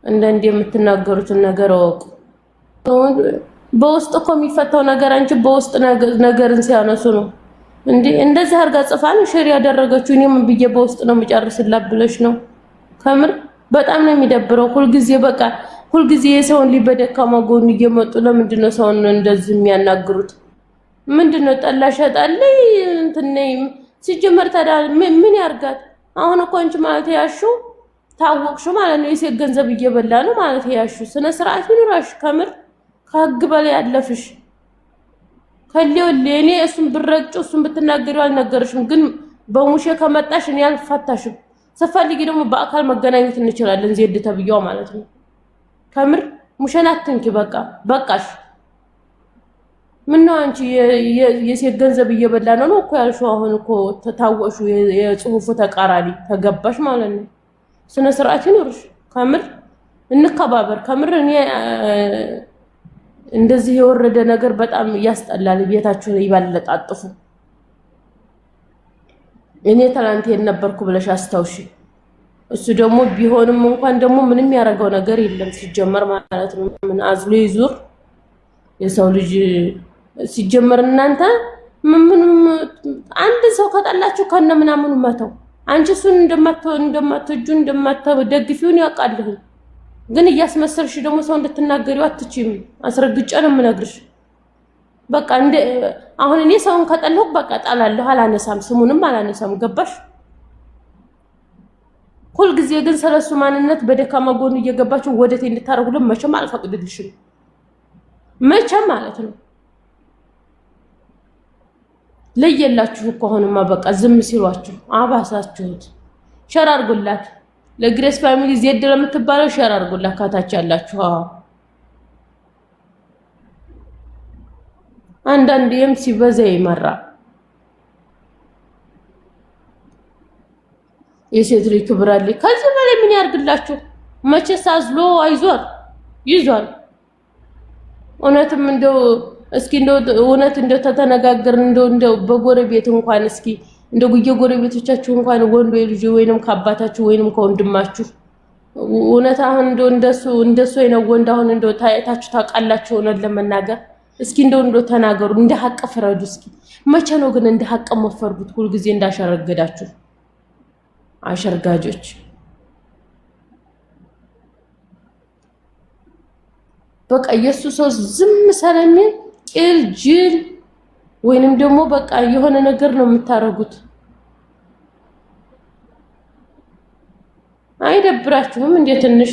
እንደንዴ የምትናገሩትን ነገር አወቁ። በውስጥ እኮ የሚፈታው ነገር አንቺ በውስጥ ነገርን ሲያነሱ ነው እንዴ? እንደዚህ አርጋ ጽፋን ሼር ያደረገችው እኔ ምን ብዬ በውስጥ ነው የምጨርስላት ብለሽ ነው? ከምር በጣም ነው የሚደብረው። ሁልጊዜ በቃ ሁልጊዜ የሰውን ሊበደካማ ጎን እየመጡ ለምንድን ነው ሰውን እንደዚህ የሚያናግሩት? ምንድነው ጠላሽ ያጣለይ እንትነይ ሲጀመር ታዲያ ምን ያርጋት? አሁን እኮ አንቺ ማለት ያሹ ታወቅሽ ማለት ነው የሴት ገንዘብ እየበላ ነው ማለት ያሹ። ስነ ስርዓት ይኑራሽ። ከምር ከህግ በላይ ያለፍሽ ከሌው ለኔ እሱን ብረጭ እሱን ብትናገሪው አልነገርሽም፣ ግን በሙሼ ከመጣሽ እኔ አልፋታሽም። ስፈልጊ ደግሞ በአካል መገናኘት እንችላለን። ዜድ ተብያው ማለት ነው። ከምር ሙሼን አትንኪ። በቃ በቃሽ። ምን ነው አንቺ የሴት ገንዘብ እየበላ ነው እኮ ያልሽው? አሁን እኮ ተታወሹ የጽሁፉ ተቃራኒ ተገባሽ ማለት ነው። ስነ ስርዓት ይኑርሽ። ከምር እንከባበር። ከምር እኔ እንደዚህ የወረደ ነገር በጣም ያስጠላል። ቤታችሁ ላይ ይባለጣጥፉ። እኔ ትላንት የነበርኩ ብለሽ አስታውሺ። እሱ ደግሞ ቢሆንም እንኳን ደግሞ ምንም ያረጋው ነገር የለም ሲጀመር ማለት ነው። ምን አዝሎ ይዙር የሰው ልጅ ሲጀመር። እናንተ ምንም አንድ ሰው ከጣላችሁ ከነ ምናምኑ መተው። አንቺ እሱን እንደማትወጁ እንደማትደግፊውን ያውቃልሁ፣ ግን እያስመሰልሽ ደግሞ ሰው እንድትናገሪው አትችይም። አስረግጬ ነው የምነግርሽ። በቃ አሁን እኔ ሰውን ከጠላሁ በቃ ጣላለሁ፣ አላነሳም፣ ስሙንም አላነሳም። ገባሽ? ሁል ጊዜ ግን ስለሱ ማንነት በደካማ ጎን እየገባችሁ ወደቴ እንድታረጉልን መቼም አልፈቅድልሽም። መቼም ማለት ነው። ለየላችሁ እኮ አሁንማ በቃ ዝም ሲሏችሁ አባሳችሁት። ሸር አድርጉላት ለግሬስ ፋሚሊ ዜድ ለምትባለው ሸር አድርጉላት ካታች ያላችሁ። አንዳንዴም ሲበዛ ይመራ። የሴት ልጅ ክብር አለ። ከዚህ በላይ ምን ያርግላችሁ? መቼስ አዝሎ አይዟል ይዟል። እውነትም እንደው እስኪ እንደው እውነት እንደው ተተነጋገርን እንደው በጎረቤት እንኳን እስኪ እንደው የጎረቤቶቻችሁ እንኳን ወንዶ ልጅ ወይንም ከአባታችሁ ወይንም ከወንድማችሁ እውነት አሁን እንደሱ አይነት ወንድ አሁን እንደው ታይታችሁ ታውቃላችሁ? እውነት ለመናገር እስኪ እንደው ተናገሩ። እንደ ሀቅ ፍረዱ እስኪ። መቼ ነው ግን እንደ ሀቅ መፈርዱት? ሁሉ ጊዜ እንዳሸረገዳችሁ አሸርጋጆች። በቃ ኢየሱስ ዝም ሰለሚን ጅል ወይንም ደግሞ በቃ የሆነ ነገር ነው የምታረጉት። አይደብራችሁም እንዴ? ትንሽ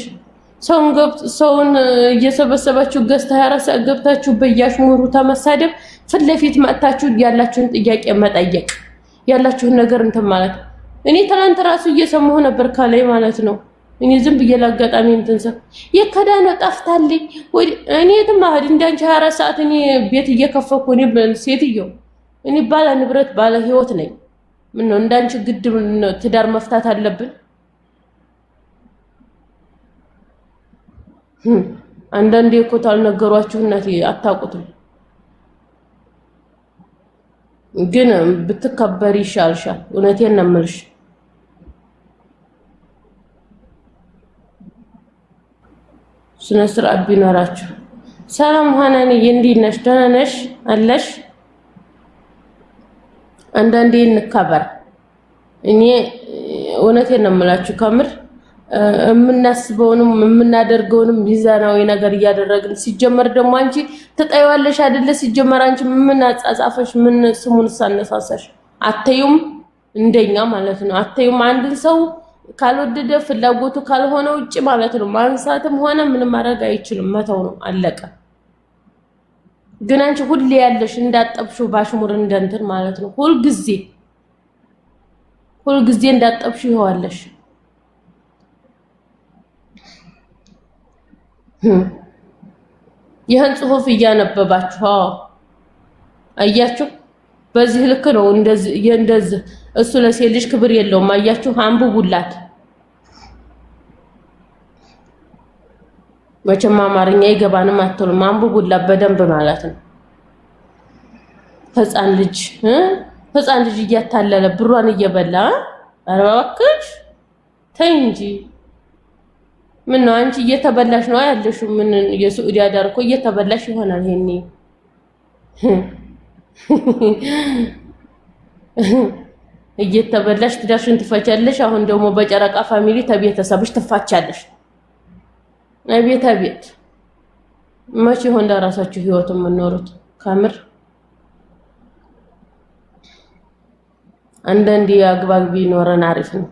ሰውን እየሰበሰባችሁ ገዝታ 24 ሰዓት ገብታችሁ በያሽሙሩ ተመሳደብ፣ ፊት ለፊት መጣችሁ ያላችሁን ጥያቄ መጠየቅ፣ ያላችሁን ነገር እንትን ማለት። እኔ ትናንት ራሱ እየሰማሁ ነበር ካላይ ማለት ነው። እኔ ዝም ብዬ ላጋጣሚ እንትንሰ የከዳነ ጠፍታለኝ ወይ እኔ ተማህድ እንዳንቺ 24 ሰዓት እኔ ቤት እየከፈኩ እኔ ሴትዮ እኔ ባለ ንብረት ባለ ህይወት ነኝ። ምን ነው እንዳንቺ ግድ ትዳር መፍታት አለብን? አንዳንዴ እኮ ታልነገሯችሁ እናቴ አታውቁትም። ግን ብትከበሪ ይሻልሻል። እውነቴን ነው የምልሽ። ስነ ስርዓት ቢኖራችሁ። ሰላም ሆነን እንዴት ነሽ? ደህና ነሽ አለሽ? አንዳንዴ እንከበር። እኔ እውነቴን ነው የምላችሁ ከምር የምናስበውንም የምናደርገውንም ሚዛናዊ ነገር እያደረግን ሲጀመር ደግሞ አንቺ ተጣይዋለሽ አይደለ? ሲጀመር አንቺ ምን አጻጻፈሽ? ምን ስሙን ሳነሳሳሽ? አተዩም እንደኛ ማለት ነው። አተዩም አንድን ሰው ካልወደደ ፍላጎቱ ካልሆነ ውጪ ማለት ነው ማንሳትም ሆነ ምንም ማድረግ አይችልም፣ መተው ነው አለቀ። ግን አንቺ ሁሌ ያለሽ እንዳጠብሽው ባሽሙር እንደንትን ማለት ነው። ሁሉ ጊዜ እንዳጠብሽው ይዋለሽ። ይሄን ጽሁፍ እያነበባችሁ አያችሁ። በዚህ ልክ ነው እንደዚህ እሱ ለሴት ልጅ ክብር የለውም። አያችሁ፣ አንብቡላት። መቼም አማርኛ ይገባንም አትሉም። አንብቡላት በደንብ ማለት ነው። ህፃን ልጅ እያታለለ ብሯን እየበላ ኧረ እባክሽ ተይ እንጂ ምን ነው አንቺ እየተበላሽ ነው ያለሽው? ምን የሱዑዲ አዳር እኮ እየተበላሽ ይሆናል ይሄኔ እየተበላሽ ትዳርሽን ትፈቻለሽ። አሁን ደግሞ በጨረቃ ፋሚሊ ተቤተሰብሽ ትፋቻለሽ። አቤት አቤት መቼ ይሆን ለራሳችሁ ህይወት የምትኖሩት? ከምር አንዳንዴ አግባብ ቢኖረን አሪፍ ነው።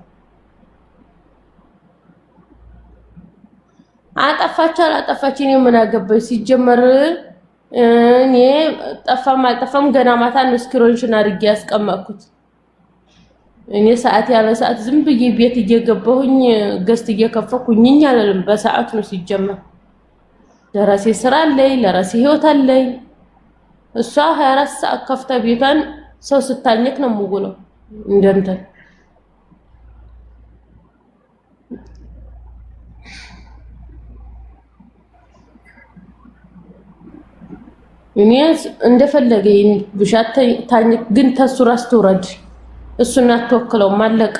አጠፋች አላጠፋች እኔ ምን አገባኝ? ሲጀመር እኔ ጠፋም አልጠፋም ገና ማታ ስክሪንሾት አድርጌ ያስቀመጥኩት እኔ ሰዓት ያለ ሰዓት ዝም ብዬ ቤት እየገባሁኝ ገስት እየከፈኩኝ አላለም። በሰዓት ነው ሲጀመር። ለራሴ ስራ አለኝ፣ ለራሴ ህይወት አለኝ። እሷ 24 ሰዓት ከፍታ ቤቷን ሰው ስታኘክ ነው የምውለው እንደንተ እኔ እንደፈለገኝ ብሻት ታኝክ ግን ተሱ ራስ ትውረድ እሱን አትወክለው ማለቅ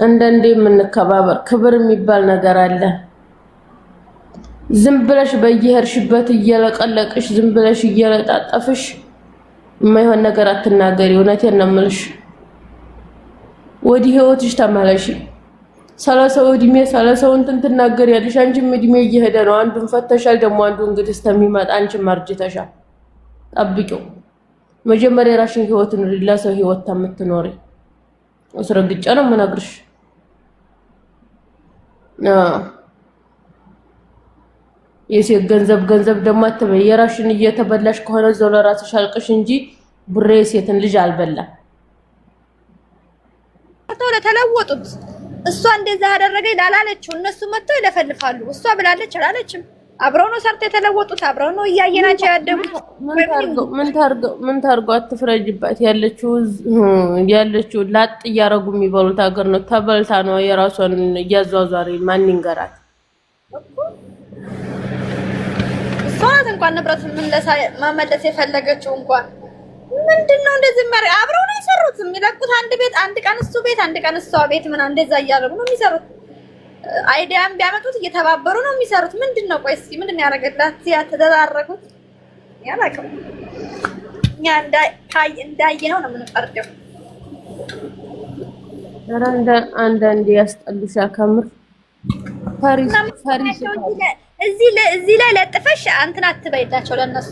እንደንዴ የምንከባበር ክብር የሚባል ነገር አለ። ዝም ብለሽ በየሄድሽበት እየለቀለቅሽ ዝም ብለሽ እየለጣጠፍሽ የማይሆን ነገር አትናገሪ። እውነቴን ነው የምልሽ። ወዲህ ህይወትሽ ተመለሺ። ሰላሳው እድሜ ሰላሳው እንትን ትናገሪያለሽ። አንቺም እድሜ እየሄደ ነው። አንዱን ፈተሻል፣ ደግሞ አንዱ እንግዲህ እስከሚመጣ አንቺም አርጅተሻል። ጠብቂው። መጀመሪያ የራስሽን ህይወት ኑሪ፣ ለሰው ህይወት የምትኖሪ አስረግጬ ነው የምነግርሽ። የሴት ገንዘብ ደግሞ አትበይ። የራስሽን እየተበላሽ ከሆነ ዘው ለራስሽ አልቅሽ እንጂ ብሬ የሴትን ልጅ አልበላም። ተለወጡት። እሷ እንደዛ ያደረገኝ ላላለችው እነሱ መጥተው ይለፈልፋሉ። እሷ ብላለች አላለችም። አብረው ነው ሰርተው የተለወጡት። አብረው ነው እያየናቸው ያደጉት። ምን ታርገው አትፍረጅባት። ያለችው ላጥ እያረጉ የሚበሉት ሀገር ነው። ተበልታ ነው የራሷን እያዟዟሪ ማን ይንገራት? እሷት እንኳን ንብረት መመለስ የፈለገችው እንኳን ምንድነው እንደዚህ ማሪ አብረው ነው የሰሩት። የሚለቁት አንድ ቤት አንድ ቀን እሱ ቤት አንድ ቀን እሷ ቤት ምን እንደዛ እያደረጉ ነው የሚሰሩት። አይዲያም ቢያመጡት እየተባበሩ ነው የሚሰሩት። ምንድነው ቆይ እስኪ ምንድነው ያደረገላት? ያተደራረጉት ያላቀም እኛ እንዳየነው ነው የምንፈርደው። አንዳንዴ ያስጠሉሻ ከምር ፓሪስ እዚህ ላይ ለጥፈሽ አንተን አትበይላቸው ለነሱ